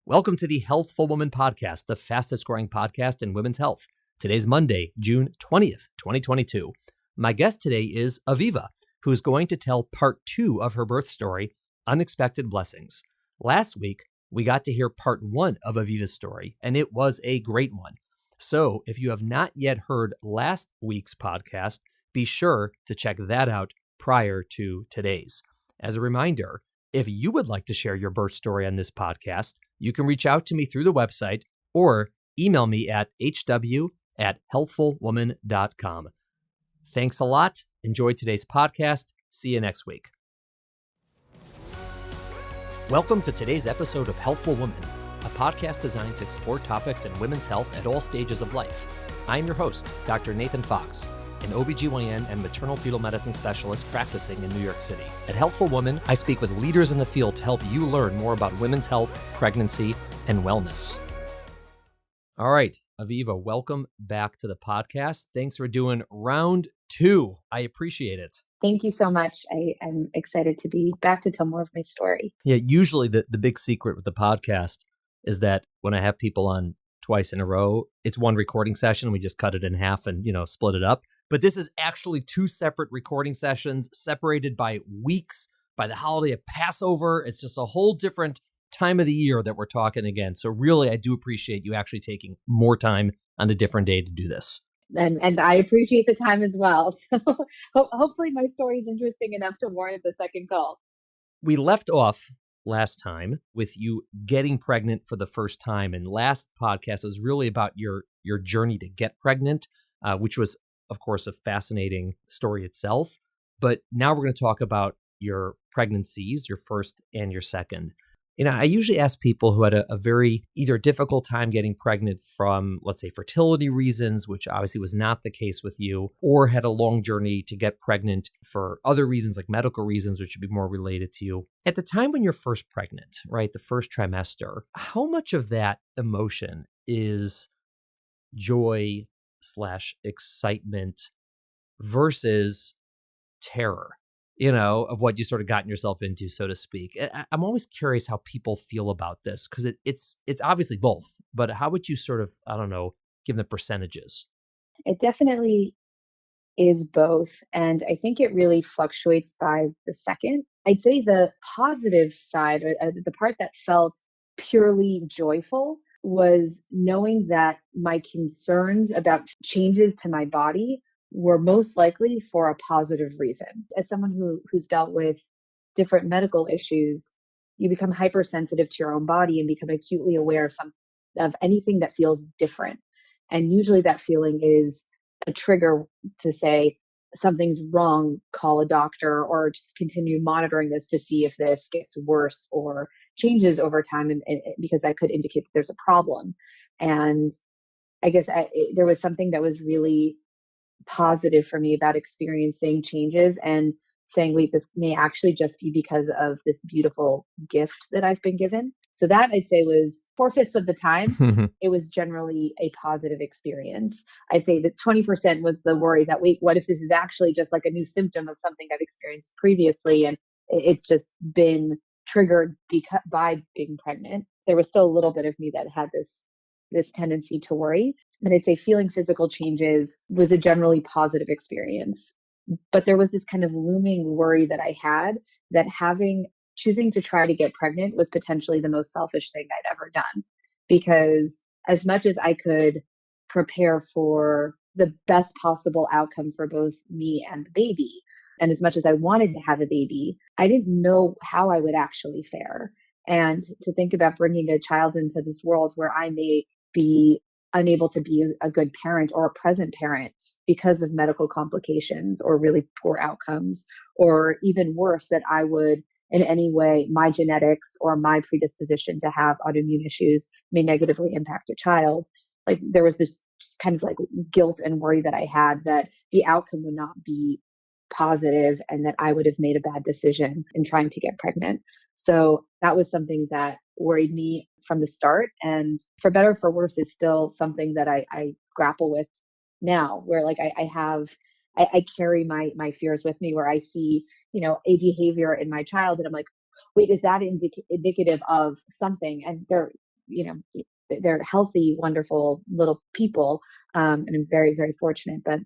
Welcome to the Healthful Woman Podcast, the fastest growing podcast in women's health. Today's Monday, June 20th, 2022. My guest today is Aviva, who is going to tell part 2 of her birth story, Unexpected Blessings. Last week, we got to hear part 1 of Aviva's story, and it was a great one. So if you have not yet heard last week's podcast, be sure to check that out prior to today's. As a reminder, if you would like to share your birth story on this podcast, you can reach out to me through the website or email me at hw@healthfulwoman.com. Thanks a lot. Enjoy today's podcast. See you next week. Welcome to today's episode of Healthful Woman, a podcast designed to explore topics in women's health at all stages of life. I am your host, Dr. Nathan Fox, an OBGYN and maternal fetal medicine specialist practicing in New York City. At Healthful Woman, I speak with leaders in the field to help you learn more about women's health, pregnancy, and wellness. All right, Aviva, welcome back to the podcast. Thanks for doing round 2. I appreciate it. Thank you so much. I am excited to be back to tell more of my story. Yeah, usually the big secret with the podcast is that when I have people on twice in a row, it's one recording session. We just cut it in half and, split it up. But this is actually 2 separate recording sessions separated by weeks, by the holiday of Passover. It's just a whole different time of the year that we're talking again. So really, I do appreciate you actually taking more time on a different day to do this. And I appreciate the time as well. So hopefully my story is interesting enough to warrant the second call. We left off last time with you getting pregnant for the first time. And last podcast was really about your journey to get pregnant, which was, of course, a fascinating story itself. But now we're going to talk about your pregnancies, your first and your second. I usually ask people who had a very either difficult time getting pregnant from, let's say, fertility reasons, which obviously was not the case with you, or had a long journey to get pregnant for other reasons, like medical reasons, which would be more related to you. At the time when you're first pregnant, right, the first trimester, how much of that emotion is joy/excitement versus terror, of what you sort of gotten yourself into, so to speak? I'm always curious how people feel about this because it's obviously both, but how would you sort of, give them percentages? It definitely is both. And I think it really fluctuates by the second. I'd say the positive side, or the part that felt purely joyful, was knowing that my concerns about changes to my body were most likely for a positive reason. As someone who's dealt with different medical issues, you become hypersensitive to your own body and become acutely aware of anything that feels different. And usually that feeling is a trigger to say something's wrong, call a doctor, or just continue monitoring this to see if this gets worse or changes over time, and because that could indicate that there's a problem. And I guess there was something that was really positive for me about experiencing changes and saying, wait, this may actually just be because of this beautiful gift that I've been given. So that, I'd say, was 4/5 of the time, it was generally a positive experience. I'd say that 20% was the worry that, wait, what if this is actually just like a new symptom of something I've experienced previously, and it's just been triggered by being pregnant. There was still a little bit of me that had this tendency to worry. But I'd say feeling physical changes was a generally positive experience. But there was this kind of looming worry that I had that choosing to try to get pregnant was potentially the most selfish thing I'd ever done. Because as much as I could prepare for the best possible outcome for both me and the baby, and as much as I wanted to have a baby, I didn't know how I would actually fare. And to think about bringing a child into this world where I may be unable to be a good parent or a present parent because of medical complications or really poor outcomes, or even worse, that I would in any way, my genetics or my predisposition to have autoimmune issues may negatively impact a child. Like there was this just kind of like guilt and worry that I had that the outcome would not be positive and that I would have made a bad decision in trying to get pregnant. So that was something that worried me from the start. And for better or for worse, it's still something that I grapple with now, where like I carry my fears with me, where I see, a behavior in my child and I'm like, wait, is that indicative of something? And they're healthy, wonderful little people. And I'm very, very fortunate, but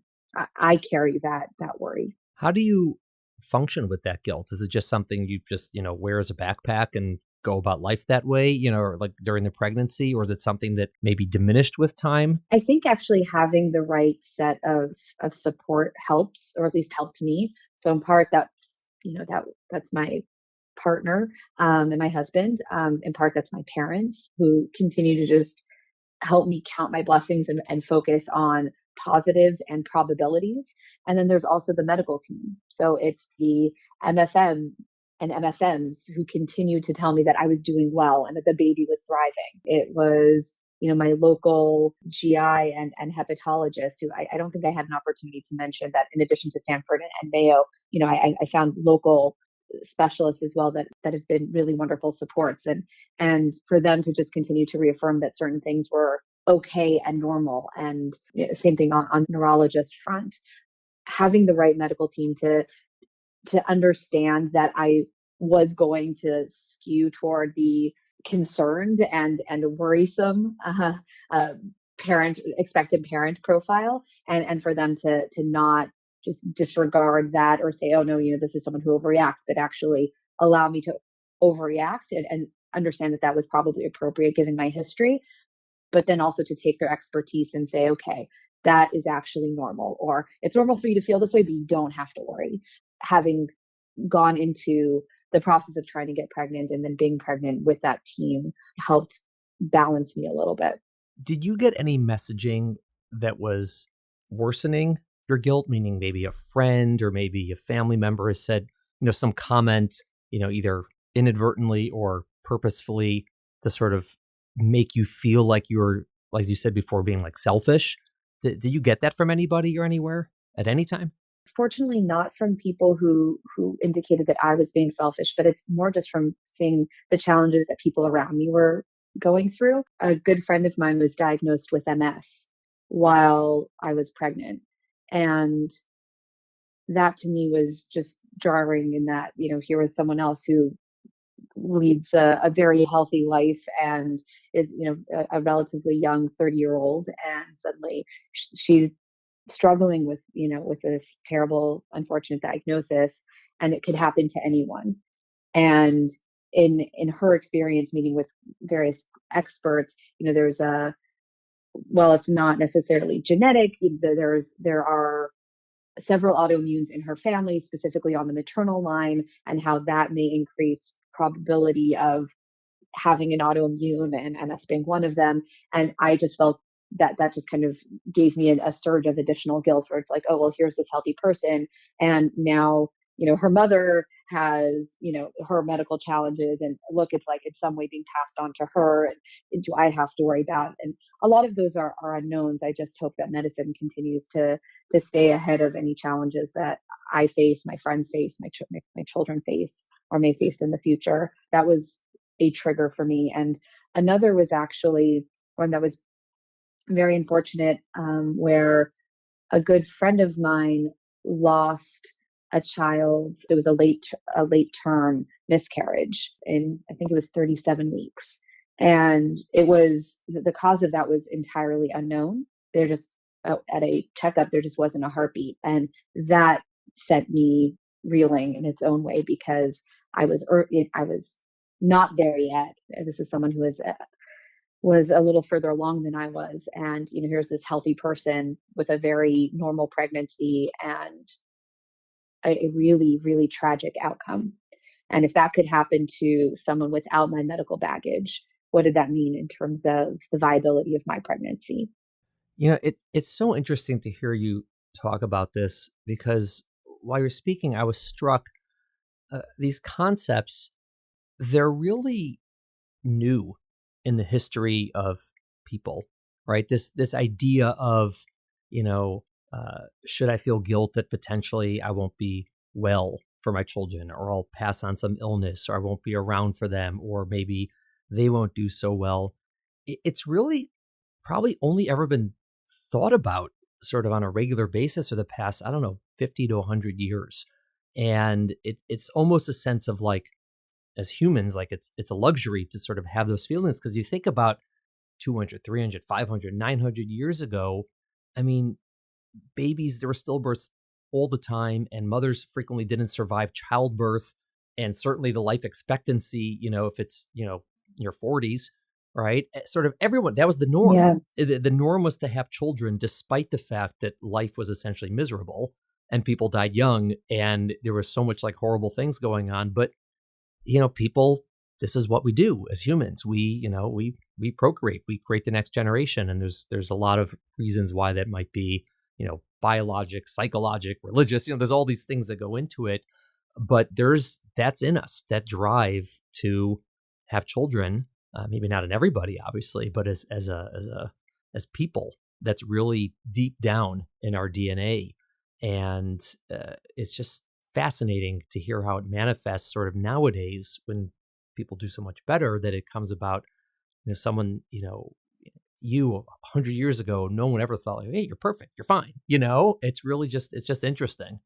I carry that worry. How do you function with that guilt? Is it just something you just, wear as a backpack and go about life that way, or like during the pregnancy, or is it something that maybe diminished with time? I think actually having the right set of support helps, or at least helped me. So in part, that's my partner, and my husband. In part, that's my parents who continue to just help me count my blessings and focus on positives and probabilities. And then there's also the medical team. So it's the MFM and MFMs who continue to tell me that I was doing well and that the baby was thriving. It was, my local GI and hepatologist who I don't think I had an opportunity to mention that in addition to Stanford and Mayo, I found local specialists as well that have been really wonderful supports, and for them to just continue to reaffirm that certain things were okay and normal. And same thing on neurologist front, having the right medical team to understand that I was going to skew toward the concerned and worrisome expectant parent profile, and for them to not just disregard that or say, oh no, this is someone who overreacts, but actually allow me to overreact and understand that was probably appropriate given my history, but then also to take their expertise and say, okay, that is actually normal, or it's normal for you to feel this way, but you don't have to worry. Having gone into the process of trying to get pregnant and then being pregnant with that team helped balance me a little bit. Did you get any messaging that was worsening your guilt, meaning maybe a friend or maybe a family member has said, some comment, either inadvertently or purposefully to sort of make you feel like you're, as you said before, being like selfish? Did you get that from anybody or anywhere at any time? Fortunately, not from people who indicated that I was being selfish, but it's more just from seeing the challenges that people around me were going through. A good friend of mine was diagnosed with MS while I was pregnant. And that to me was just jarring in that, here was someone else who leads a very healthy life and is, a relatively young 30-year-old. And suddenly she's struggling with, with this terrible, unfortunate diagnosis, and it could happen to anyone. And in her experience meeting with various experts, there's well, it's not necessarily genetic. There are several autoimmunes in her family, specifically on the maternal line, and how that may increase probability of having an autoimmune, and MS being one of them. And I just felt that just kind of gave me a surge of additional guilt, where it's like, oh, well, here's this healthy person. And now, her mother has, her medical challenges, and look, it's like in some way being passed on to her. And do I have to worry about? And a lot of those are unknowns. I just hope that medicine continues to stay ahead of any challenges that I face, my friends face, my children face, or may face in the future. That was a trigger for me. And another was actually one that was very unfortunate, where a good friend of mine lost a child. It was a late term miscarriage, in I think it was 37 weeks. And it was, the cause of that was entirely unknown. They're just at a checkup, there just wasn't a heartbeat. And that sent me reeling in its own way, because I was not there yet. This is someone who was a little further along than I was. And, here's this healthy person with a very normal pregnancy and a really, really tragic outcome. And if that could happen to someone without my medical baggage, what did that mean in terms of the viability of my pregnancy? It's so interesting to hear you talk about this, because while you're speaking, I was struck. These concepts, they're really new in the history of people, right? This idea of, should I feel guilt that potentially I won't be well for my children, or I'll pass on some illness, or I won't be around for them, or maybe they won't do so well. It's really probably only ever been thought about sort of on a regular basis for the past, I don't know, 50 to 100 years. And it's almost a sense of like, as humans, like it's a luxury to sort of have those feelings, because you think about 200, 300, 500, 900 years ago. I mean, babies, there were stillbirths all the time, and mothers frequently didn't survive childbirth. And certainly the life expectancy, if it's, your 40s, right? Sort of everyone, that was the norm. Yeah. The norm was to have children, despite the fact that life was essentially miserable and people died young and there was so much like horrible things going on. But, people, this is what we do as humans. We procreate, we create the next generation. And there's a lot of reasons why that might be, biologic, psychologic, religious, there's all these things that go into it. But that's in us, that drive to have children. Maybe not in everybody, obviously, but as people, that's really deep down in our DNA. And it's just fascinating to hear how it manifests sort of nowadays when people do so much better, that it comes about, someone, you 100 years ago, no one ever thought like, hey, you're perfect, you're fine. It's just interesting.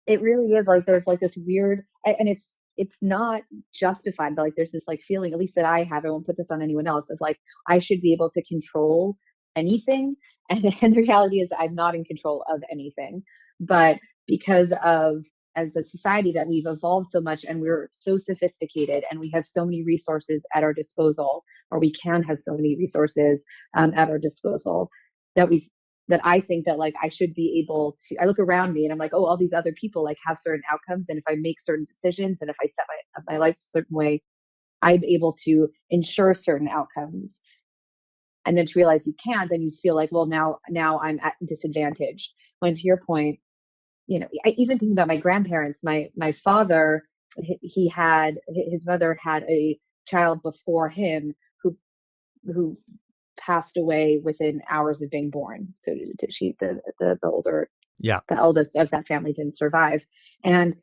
It really is like there's like this weird, and it's not justified, but like there's this like feeling, at least that I have, I won't put this on anyone else, of like I should be able to control anything. And the reality is I'm not in control of anything. But because of, as a society, that we've evolved so much and we're so sophisticated and we have so many resources at our disposal, or we can have so many resources at our disposal, that we've that I think that like I should be able to, I look around me and I'm like, oh, all these other people like have certain outcomes. And if I make certain decisions and if I set my life a certain way, I'm able to ensure certain outcomes. And then to realize you can't, then you feel like, well, now I'm at disadvantage. When to your point, I even think about my grandparents, my father, he had, his mother had a child before him who passed away within hours of being born. So Yeah. the eldest of that family didn't survive. And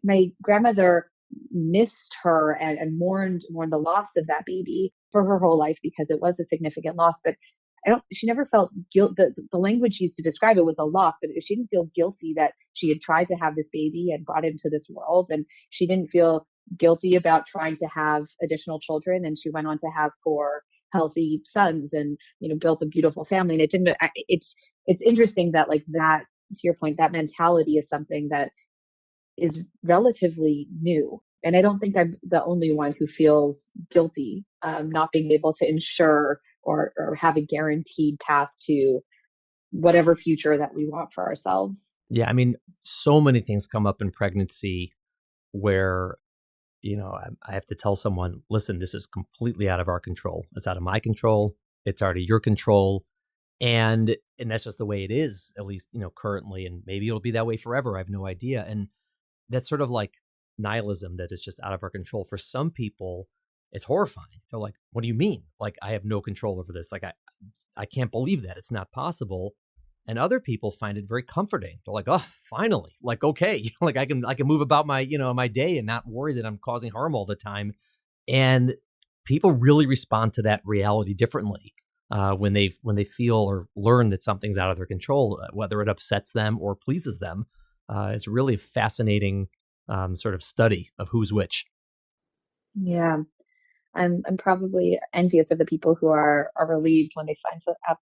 my grandmother missed her and mourned the loss of that baby for her whole life, because it was a significant loss. But she never felt guilt. The language she used to describe it was a loss, but she didn't feel guilty that she had tried to have this baby and brought it into this world. And she didn't feel guilty about trying to have additional children. And she went on to have 4 healthy sons and, built a beautiful family. And it's interesting that, like, that, to your point, that mentality is something that is relatively new. And I don't think I'm the only one who feels guilty, not being able to ensure or have a guaranteed path to whatever future that we want for ourselves. Yeah. I mean, so many things come up in pregnancy where, I have to tell someone, listen, this is completely out of our control. It's out of my control. It's out of your control. And that's just the way it is, at least, currently. And maybe it'll be that way forever. I have no idea. And that's sort of like nihilism, that is just out of our control. For some people, it's horrifying. They're like, what do you mean? Like, I have no control over this. Like, I can't believe that. It's not possible. And other people find it very comforting. They're like, oh, finally, like, okay, like I can move about my, my day and not worry that I'm causing harm all the time. And people really respond to that reality differently when they feel or learn that something's out of their control, whether it upsets them or pleases them. It's really a fascinating sort of study of who's which. Yeah. I'm probably envious of the people who are relieved when they find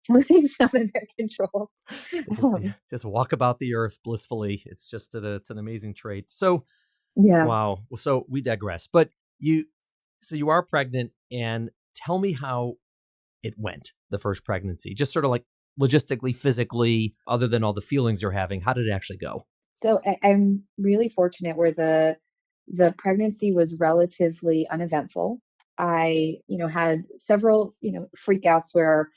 something's not in their control. They just walk about the earth blissfully. It's just it's an amazing trait. So, Yeah. wow. So we digress. But you are pregnant, and tell me how it went, the first pregnancy, just sort of like logistically, physically, other than all the feelings you're having. How did it actually go? So I'm really fortunate where the pregnancy was relatively uneventful. I, had several, freakouts where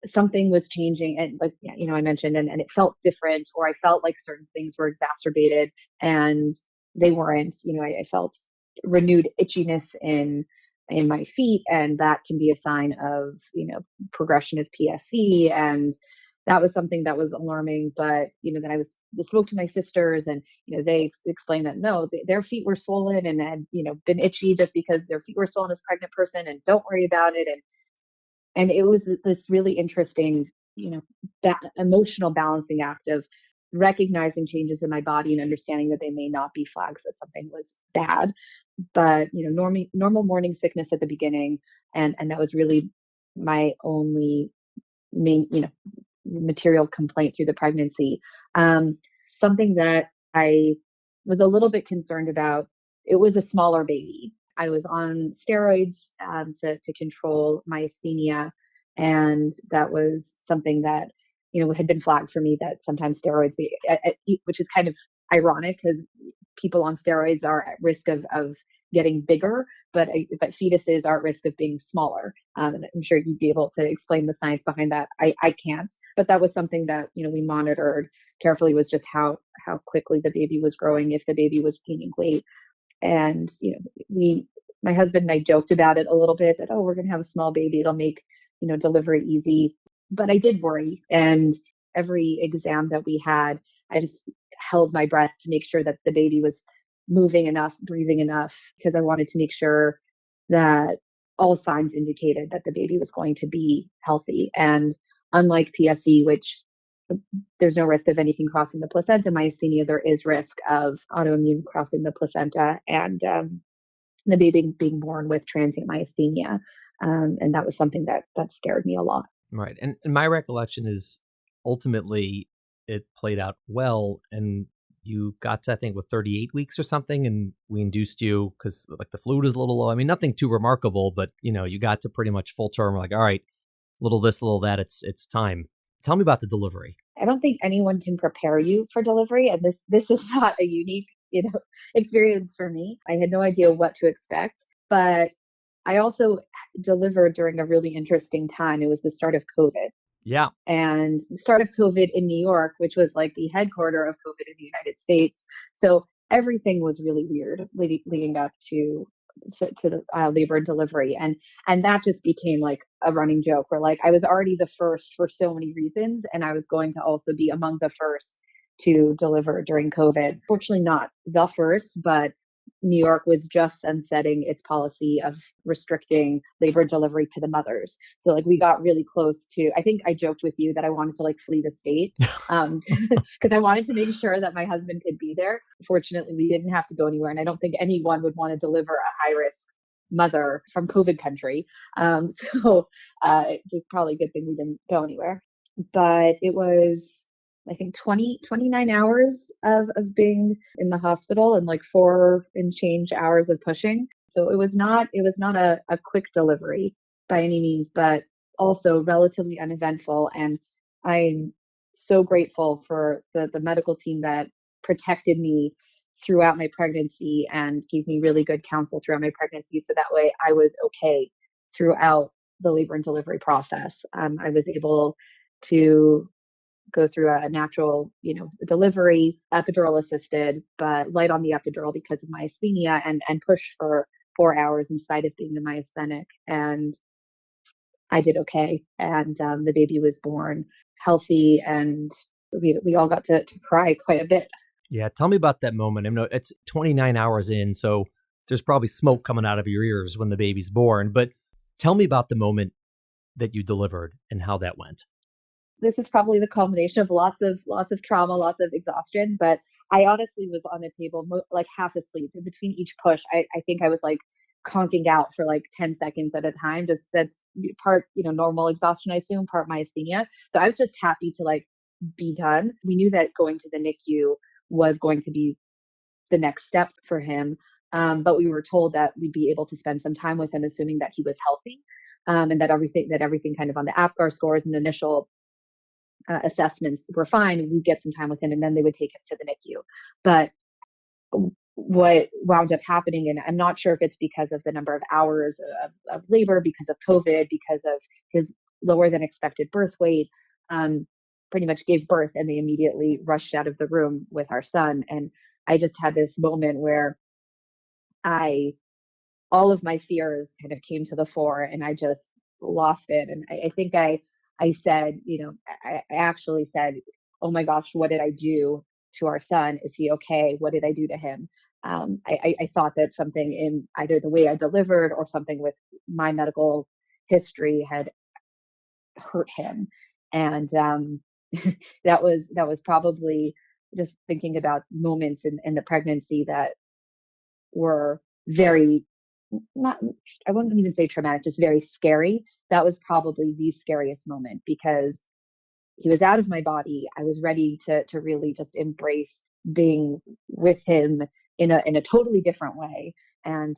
something was changing, and like, I mentioned, and it felt different, or I felt like certain things were exacerbated and they weren't. I felt renewed itchiness in my feet, and that can be a sign of, progression of PSC. And that was something that was alarming. But, then I spoke to my sisters, and, they explained that no, their feet were swollen and had, been itchy just because their feet were swollen as a pregnant person, and don't worry about it. And it was this really interesting, that emotional balancing act of recognizing changes in my body and understanding that they may not be flags that something was bad, but normal morning sickness at the beginning, and that was really my only main material complaint through the pregnancy. Something that I was a little bit concerned about. It was a smaller baby. I was on steroids to control myasthenia, and that was something that had been flagged for me, that sometimes steroids, which is kind of ironic because people on steroids are at risk of getting bigger, but fetuses are at risk of being smaller. And I'm sure you'd be able to explain the science behind that. I can't, but that was something that we monitored carefully, was just how quickly the baby was growing, if the baby was gaining weight. And we my husband and I joked about it a little bit, that, oh, we're going to have a small baby, it'll make delivery easy. But I did worry, and every exam that we had, I just held my breath to make sure that the baby was moving enough, breathing enough, because I wanted to make sure that all signs indicated that the baby was going to be healthy. And unlike PSC, which there's no risk of anything crossing the placenta, myasthenia, there is risk of autoimmune crossing the placenta, and the baby being born with transient myasthenia. And that was something that scared me a lot. Right. And my recollection is ultimately it played out well, and you got to, I think, with 38 weeks or something, and we induced you because like the fluid is a little low. I mean, nothing too remarkable, but you got to pretty much full term. We're like, all right, little this, little that. It's time. Tell me about the delivery. I don't think anyone can prepare you for delivery, and this is not a unique experience for me. I had no idea what to expect, but I also delivered during a really interesting time. It was the start of COVID. Yeah. And the start of COVID in New York, which was like the headquarter of COVID in the United States. So everything was really weird leading up to the labor and delivery, and that just became like a running joke, where like I was already the first for so many reasons, and I was going to also be among the first to deliver during COVID. Fortunately, not the first, but New York was just sunsetting its policy of restricting labor and delivery to the mothers. So like we got really close to, I think I joked with you that I wanted to like flee the state because I wanted to make sure that my husband could be there. Fortunately, we didn't have to go anywhere. And I don't think anyone would want to deliver a high risk mother from COVID country. It's probably a good thing we didn't go anywhere. But it was, I think, 29 hours of being in the hospital, and like 4 and change hours of pushing. So it was not a quick delivery by any means, but also relatively uneventful. And I'm so grateful for the medical team that protected me throughout my pregnancy and gave me really good counsel throughout my pregnancy. So that way I was okay throughout the labor and delivery process. I was able to go through a natural, delivery, epidural assisted, but light on the epidural because of myasthenia, and push for 4 hours in spite of being the myasthenic. And I did okay. And the baby was born healthy, and we all got to cry quite a bit. Yeah. Tell me about that moment. I know it's 29 hours in, so there's probably smoke coming out of your ears when the baby's born, but tell me about the moment that you delivered and how that went. This is probably the culmination of lots of trauma, lots of exhaustion. But I honestly was on the table like half asleep in between each push. I think I was like conking out for like 10 seconds at a time. Just that's part normal exhaustion, I assume, part myasthenia. So I was just happy to like be done. We knew that going to the NICU was going to be the next step for him. But we were told that we'd be able to spend some time with him, assuming that he was healthy, and that everything kind of on the APGAR scores and initial assessments were fine. We'd get some time with him, and then they would take him to the NICU. But what wound up happening, and I'm not sure if it's because of the number of hours of labor, because of COVID, because of his lower than expected birth weight, pretty much gave birth, and they immediately rushed out of the room with our son. And I just had this moment where all of my fears kind of came to the fore, and I just lost it. And I think I said, I actually said, oh my gosh, what did I do to our son? Is he okay? What did I do to him? I thought that something in either the way I delivered or something with my medical history had hurt him. And that was probably just thinking about moments in the pregnancy that were very not I wouldn't even say traumatic, just very scary. That was probably the scariest moment because he was out of my body. I was ready to really just embrace being with him in a totally different way. And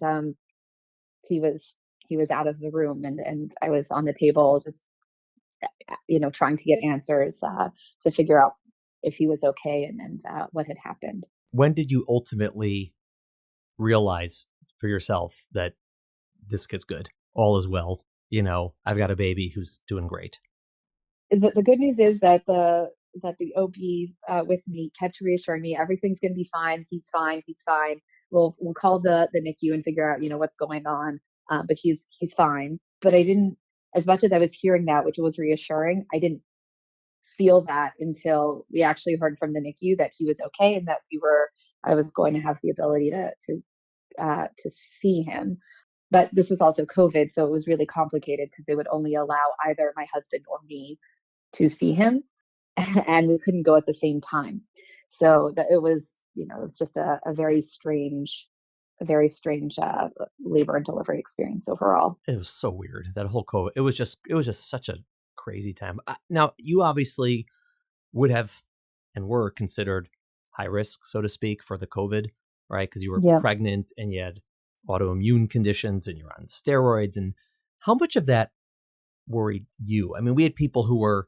he was he was out of the room, and I was on the table just trying to get answers to figure out if he was okay and what had happened. When did you ultimately realize for yourself that this kid's good, all is well? I've got a baby who's doing great. The good news is that the OB with me kept reassuring me everything's going to be fine. He's fine. He's fine. We'll call the NICU and figure out what's going on. But he's fine. But I didn't, as much as I was hearing that, which was reassuring, I didn't feel that until we actually heard from the NICU that he was okay and that I was going to have the ability to see him. But this was also COVID, so it was really complicated because they would only allow either my husband or me to see him, and we couldn't go at the same time. So that it's just a very strange labor and delivery experience overall. It was so weird, that whole COVID. It was just such a crazy time. Now, you obviously would have and were considered high risk, so to speak, for the COVID, right? Because you were Yeah. pregnant and you had autoimmune conditions and you're on steroids. And how much of that worried you? I mean, we had people who were,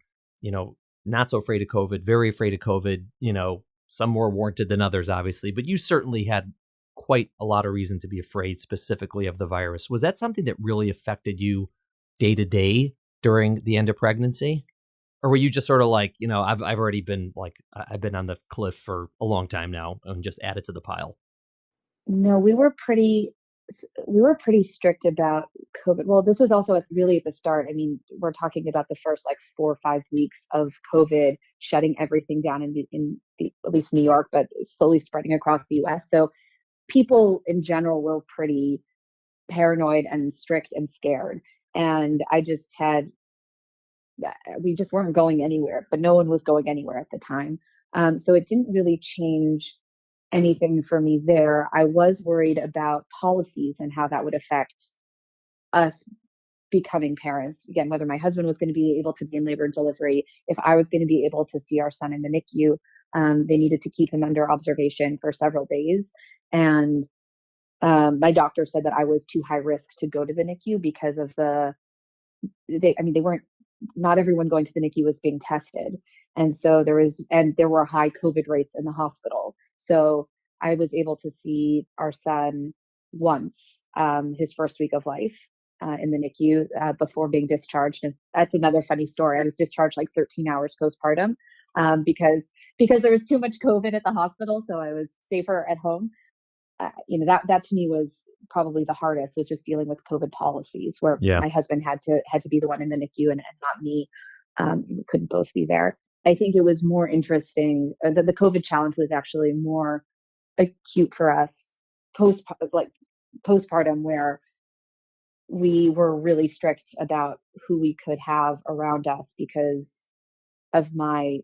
not so afraid of COVID, very afraid of COVID, some more warranted than others, obviously, but you certainly had quite a lot of reason to be afraid specifically of the virus. Was that something that really affected you day to day during the end of pregnancy? Or were you just sort of like, I've already been like, I've been on the cliff for a long time now and just add it to the pile? No, we were pretty strict about COVID. Well, this was also really at the start. I mean, we're talking about the first like 4 or 5 weeks of COVID shutting everything down in at least New York, but slowly spreading across the U.S. So people in general were pretty paranoid and strict and scared. And we just weren't going anywhere, but no one was going anywhere at the time. So it didn't really change anything for me there. I was worried about policies and how that would affect us becoming parents. Again, whether my husband was going to be able to be in labor and delivery, if I was going to be able to see our son in the NICU. They needed to keep him under observation for several days. And my doctor said that I was too high risk to go to the NICU because of they weren't, not everyone going to the NICU was being tested. And so there were high COVID rates in the hospital. So I was able to see our son once, his first week of life in the NICU before being discharged. And that's another funny story. I was discharged like 13 hours postpartum because there was too much COVID at the hospital. So I was safer at home. That to me was probably the hardest, was just dealing with COVID policies where Yeah. my husband had to be the one in the NICU and not me. We couldn't both be there. I think it was more interesting that the COVID challenge was actually more acute for us post like postpartum, where we were really strict about who we could have around us because of my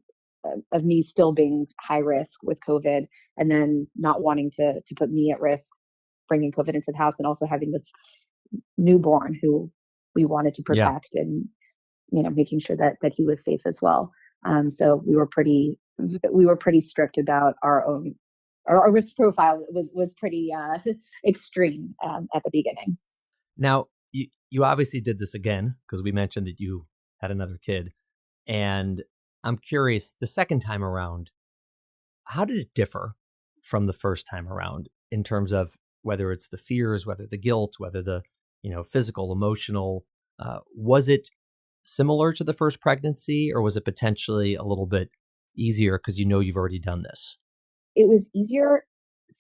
of me still being high risk with COVID, and then not wanting to put me at risk bringing COVID into the house, and also having this newborn who we wanted to Yeah. protect, and making sure that he was safe as well. So we were pretty strict about our risk profile was pretty extreme at the beginning. Now, you obviously did this again because we mentioned that you had another kid. And I'm curious, the second time around, how did it differ from the first time around in terms of whether it's the fears, whether the guilt, whether the, physical, emotional? Was it similar to the first pregnancy, or was it potentially a little bit easier because you've already done this? It was easier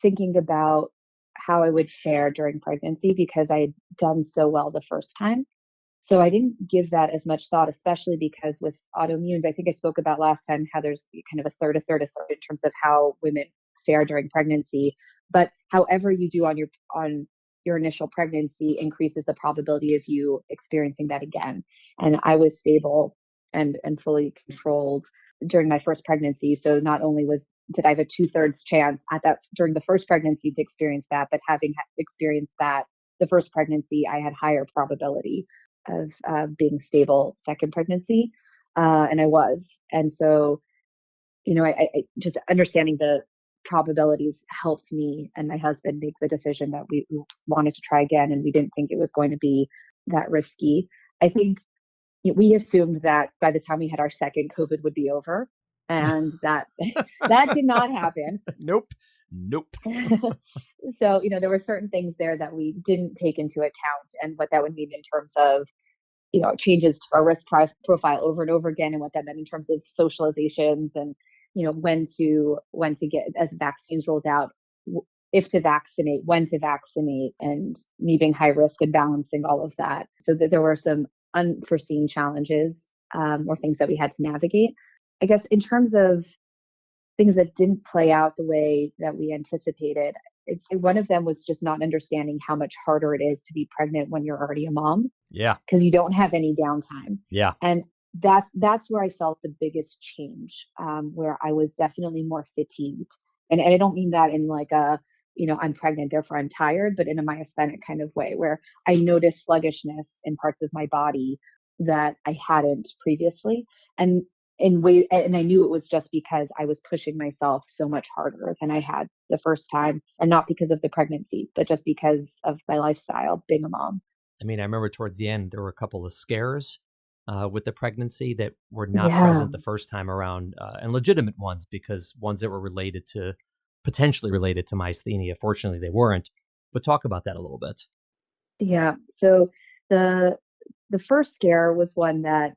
thinking about how I would fare during pregnancy because I had done so well the first time. So I didn't give that as much thought, especially because with autoimmunes, I think I spoke about last time how there's kind of a third, a third, a third in terms of how women fare during pregnancy. But however you do on your initial pregnancy increases the probability of you experiencing that again. And I was stable and fully controlled during my first pregnancy. So not only did I have a 2/3 chance at that during the first pregnancy to experience that, but having experienced that the first pregnancy, I had higher probability of being stable second pregnancy, and I was. And so, I just understanding the probabilities helped me and my husband make the decision that we wanted to try again, and we didn't think it was going to be that risky. I think we assumed that by the time we had our second, COVID would be over, and that that did not happen. Nope. So, there were certain things there that we didn't take into account, and what that would mean in terms of, changes to our risk profile over and over again, and what that meant in terms of socializations and, when to get as vaccines rolled out, if to vaccinate, when to vaccinate, and me being high risk and balancing all of that. So that there were some unforeseen challenges, or things that we had to navigate. I guess in terms of things that didn't play out the way that we anticipated, one of them was just not understanding how much harder it is to be pregnant when you're already a mom. Yeah. Because you don't have any downtime. Yeah. And that's where I felt the biggest change, where I was definitely more fatigued. And I don't mean that in like I'm pregnant, therefore I'm tired, but in a myasthenic kind of way, where I noticed sluggishness in parts of my body that I hadn't previously. And and I knew it was just because I was pushing myself so much harder than I had the first time, and not because of the pregnancy, but just because of my lifestyle being a mom. I mean, I remember towards the end, there were a couple of scares with the pregnancy that were not Yeah. present the first time around, and legitimate ones, because ones that were potentially related to myasthenia. Fortunately, they weren't. But talk about that a little bit. Yeah. So the first scare was one that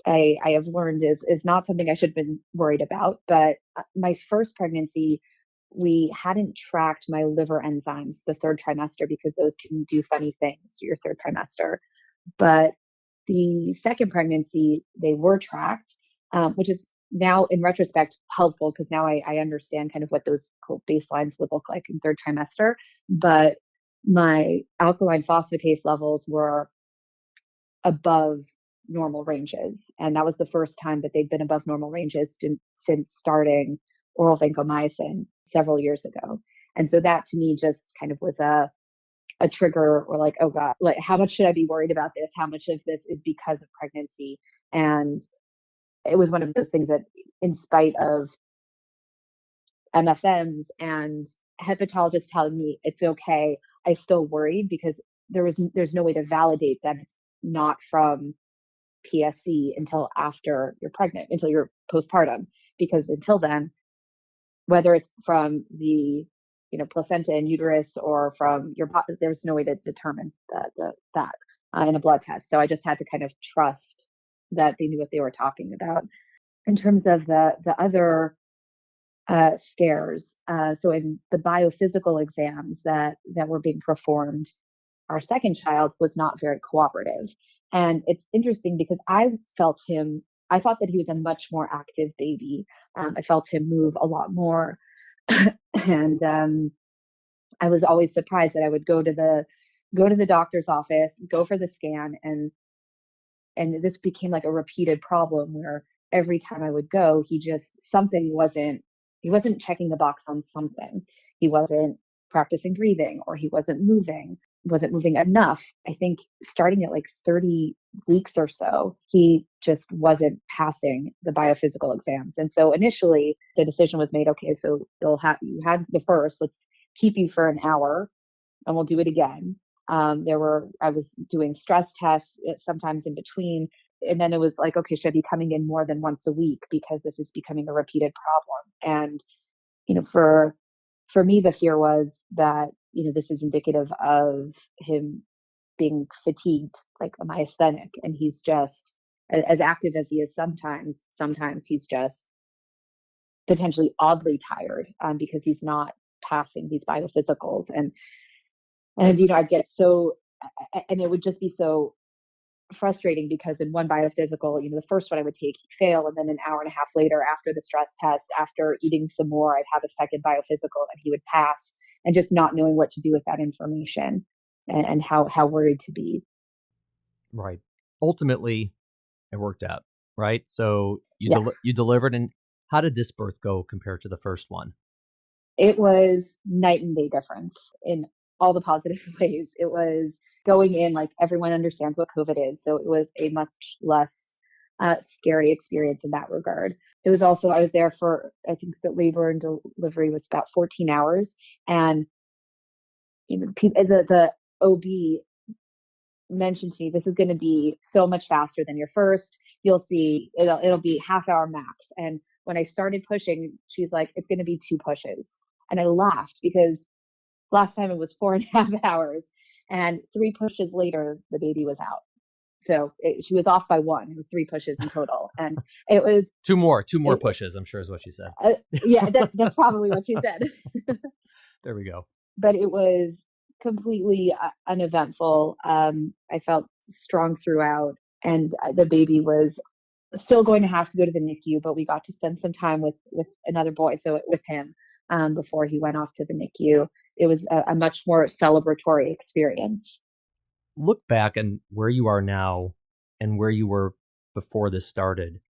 I have learned is not something I should have been worried about. But my first pregnancy, we hadn't tracked my liver enzymes the third trimester because those can do funny things your third trimester. But the second pregnancy, they were tracked, which is now in retrospect helpful because now I understand kind of what those quote baselines would look like in third trimester. But my alkaline phosphatase levels were above normal ranges. And that was the first time that they'd been above normal ranges since starting oral vancomycin several years ago. And so that to me just kind of was a trigger, or like, oh God, like how much should I be worried about this? How much of this is because of pregnancy? And it was one of those things that, in spite of MFMs and hepatologists telling me it's okay, I still worried because there's no way to validate that it's not from PSC until after you're pregnant, until you're postpartum. Because until then, whether it's from the placenta and uterus or from your body, there's no way to determine that in a blood test. So I just had to kind of trust that they knew what they were talking about. In terms of the other scares, so in the biophysical exams that were being performed, our second child was not very cooperative. And it's interesting because I thought that he was a much more active baby. I felt him move a lot more. And I was always surprised that I would go to the doctor's office, go for the scan, and this became like a repeated problem where every time I would go, he wasn't checking the box on something. He wasn't practicing breathing, or he wasn't moving enough. I think starting at like 30 weeks or so, he just wasn't passing the biophysical exams. And so initially the decision was made, okay, so you had the first, let's keep you for an hour and we'll do it again. I was doing stress tests sometimes in between. And then it was like, okay, should I be coming in more than once a week because this is becoming a repeated problem? And, for me, the fear was that, this is indicative of him being fatigued, like a myasthenic. And he's just as active as he is sometimes he's just potentially oddly tired, because he's not passing these biophysicals. And I'd get so, and it would just be so frustrating because in one biophysical, the first one I would take, he'd fail. And then an hour and a half later, after the stress test, after eating some more, I'd have a second biophysical and he would pass, and just not knowing what to do with that information, and how worried to be. Right. Ultimately, it worked out. right? So Yes. you delivered. And how did this birth go compared to the first one? It was night and day difference in all the positive ways. It was going in like everyone understands what COVID is. So it was a much less scary experience in that regard. It was also, I was there for, I think the labor and delivery was about 14 hours. And even the OB mentioned to me, this is going to be so much faster than your first. You'll see it'll be half hour max. And when I started pushing, she's like, it's going to be 2 pushes. And I laughed because last time it was 4.5 hours, and 3 pushes later, the baby was out. So she was off by 1. It was 3 pushes in total. And it was two more pushes, I'm sure is what she said. Yeah, that's probably what she said. There we go. But it was completely uneventful. I felt strong throughout, and the baby was still going to have to go to the NICU, but we got to spend some time with another boy, so with him before he went off to the NICU. It was a much more celebratory experience. Look back and where you are now and where you were before this started.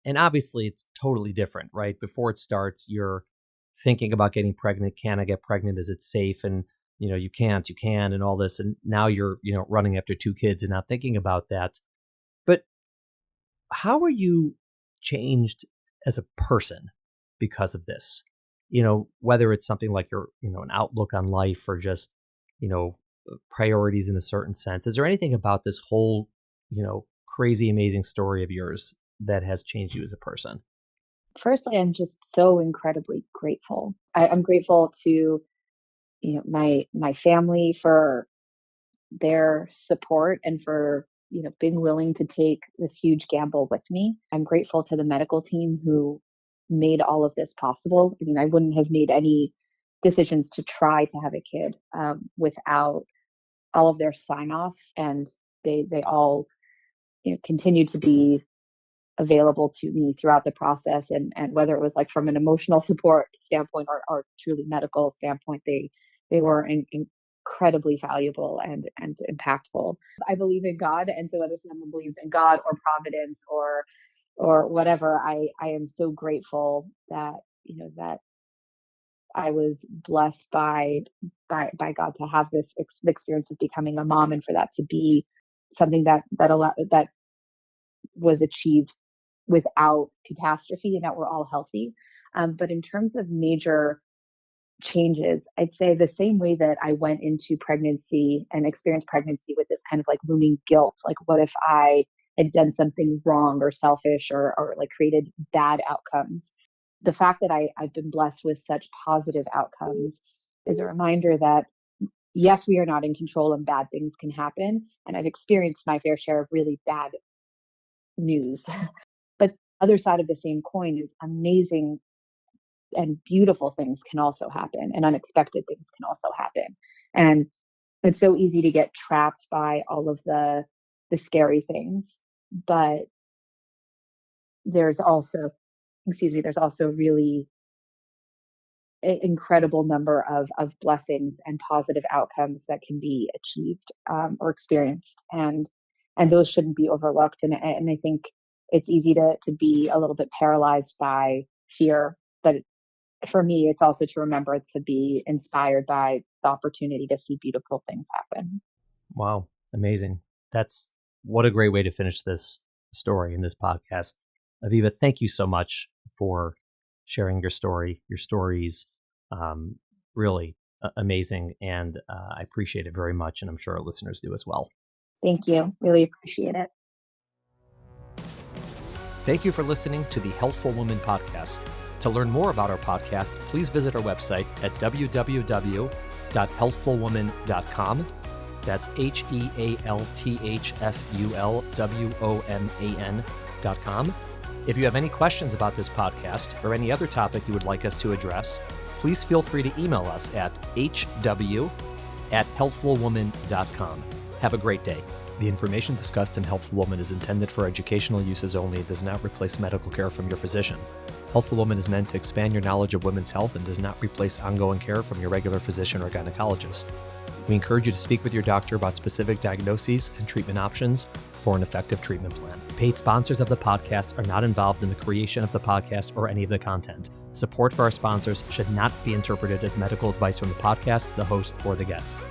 And obviously it's totally different, right? Before it starts, you're thinking about getting pregnant. Can I get pregnant? Is it safe? And, you can't, you can, and all this. And now you're, running after 2 kids and not thinking about that. But how are you changed as a person because of this? Whether it's something like your, an outlook on life or just, priorities in a certain sense. Is there anything about this whole, crazy, amazing story of yours that has changed you as a person? Firstly, I'm just so incredibly grateful. I'm grateful to, my family for their support and for, being willing to take this huge gamble with me. I'm grateful to the medical team who made all of this possible. I mean, I wouldn't have made any decisions to try to have a kid without all of their sign off, and they all continued to be available to me throughout the process, and whether it was like from an emotional support standpoint or truly medical standpoint, they were incredibly valuable and impactful. I believe in God, and so whether someone believes in God or providence or whatever, I am so grateful that that I was blessed by God to have this experience of becoming a mom, and for that to be something that was achieved without catastrophe, and that we're all healthy. But in terms of major changes, I'd say the same way that I went into pregnancy and experienced pregnancy with this kind of like looming guilt, like what if I had done something wrong or selfish or like created bad outcomes. The fact that I've been blessed with such positive outcomes is a reminder that yes, we are not in control and bad things can happen. And I've experienced my fair share of really bad news. But other side of the same coin is amazing and beautiful things can also happen, and unexpected things can also happen. And it's so easy to get trapped by all of the scary things, but there's also really incredible number of blessings and positive outcomes that can be achieved or experienced, and those shouldn't be overlooked. And I think it's easy to be a little bit paralyzed by fear, but for me, it's also to remember to be inspired by the opportunity to see beautiful things happen. Wow. Amazing. What a great way to finish this story in this podcast. Aviva, thank you so much for sharing your story. Your story's really amazing, and I appreciate it very much, and I'm sure our listeners do as well. Thank you. Really appreciate it. Thank you for listening to the Healthful Woman podcast. To learn more about our podcast, please visit our website at www.healthfulwoman.com. That's HEALTHFULWOMAN.com. If you have any questions about this podcast or any other topic you would like us to address, please feel free to email us at hw@healthfulwoman.com. Have a great day. The information discussed in Healthful Woman is intended for educational uses only and does not replace medical care from your physician. Healthful Woman is meant to expand your knowledge of women's health and does not replace ongoing care from your regular physician or gynecologist. We encourage you to speak with your doctor about specific diagnoses and treatment options for an effective treatment plan. Paid sponsors of the podcast are not involved in the creation of the podcast or any of the content. Support for our sponsors should not be interpreted as medical advice from the podcast, the host, or the guests.